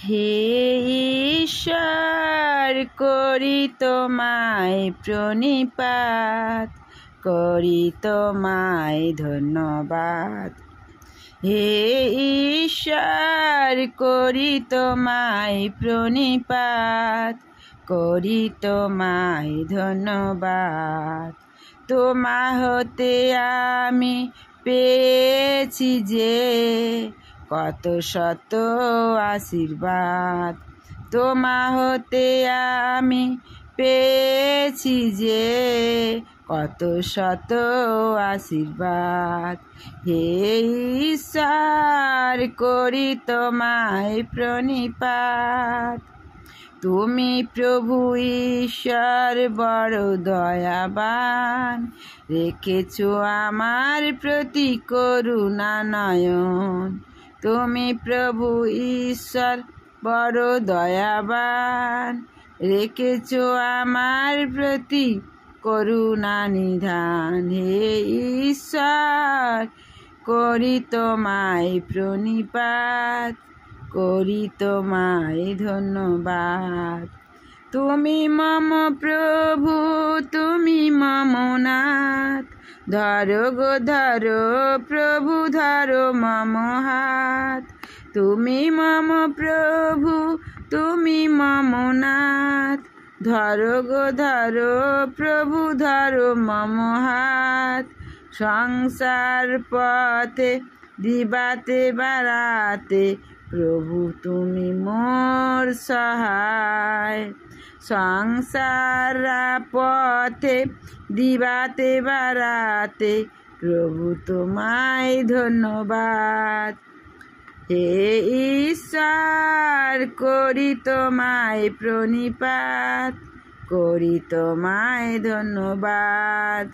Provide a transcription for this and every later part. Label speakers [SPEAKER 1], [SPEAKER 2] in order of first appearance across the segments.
[SPEAKER 1] হে ঈশ্বর করি তোমায় প্রণিপাত, করি তোমায় ধন্যবাদ। হে ঈশ্বর করি তোমায় প্রণিপাত, করি তোমায় ধন্যবাদ। তোমা হতে আমি পেয়েছি যে কত শত আশীর্বাদ, তোমা হতে আমি পেয়েছি যে কত শত আশীর্বাদ। হে ঈশ্বর করি তোমায় প্রণিপাত, তুমি প্রভু ঈশ্বর বড় দয়াবান, রেখেছো আমার প্রতি করুণা নয়ন। তুমি প্রভু ঈশ্বর বড় দয়াবান, রেখেছো আমার প্রতি করুণা নিধান। হে ঈশ্বর করি তোমায় প্রণিপাত, করি তোমায় ধন্যবাদ। তুমি মম প্রভু, তুমি মম নাথ, ধরো গো ধরো প্রভু ধরো মম হাত। তুমি মম প্রভু, তুমি মম নাথ, ধরো গো ধরো প্রভু ধরো মম হাত। সংসার পথে দিবাতে বাড়াতে প্রভু তুমি মোর সহায়। সংসার পথে দিবাতে বাড়াতে প্রভু তোমায় ধন্যবাদ। হে ঈশ্বর করি তোমায় প্রণিপাত, করি তোমায় ধন্যবাদ।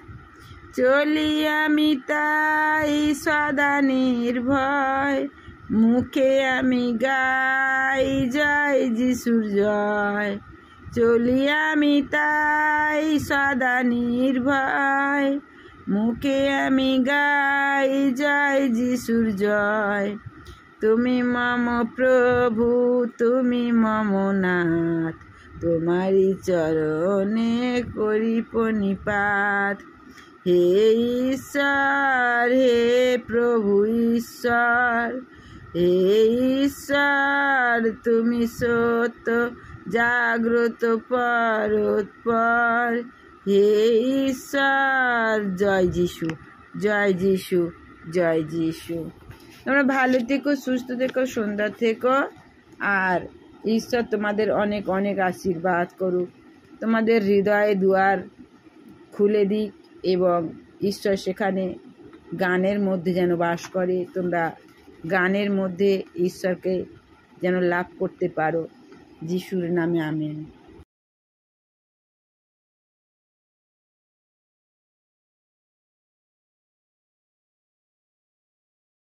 [SPEAKER 1] চলি আমি তাই সদা নির্ভয়, মুখে আমি গাই জয় যিশুর জয়। চলি আমি তাই সদা নির্ভয়, মুখে আমি গাই জয় যিশুর জয়। তুমি মম প্রভু, তুমি মম নাথ, তোমারি চরণে করি প্রণিপাত। হে ঈশ্বর, হে প্রভু ঈশ্বর, হে ঈশ্বর তুমি সত্য জাগ্রত পরৎপর। হে ঈশ্বর জয় যিশু, জয় যিশু, জয় যিশু। তোমরা ভালো থেকো, সুস্থ থেকো, সুন্দর থেকো। আর ঈশ্বর তোমাদের অনেক অনেক আশীর্বাদ করুক, তোমাদের হৃদয়ে দুয়ার খুলে দিক এবং ঈশ্বর সেখানে গানের মধ্যে যেন বাস করে। তোমরা গানের মধ্যে ঈশ্বরকে যেন লাভ করতে পারো। যিশুর নামে আমেন।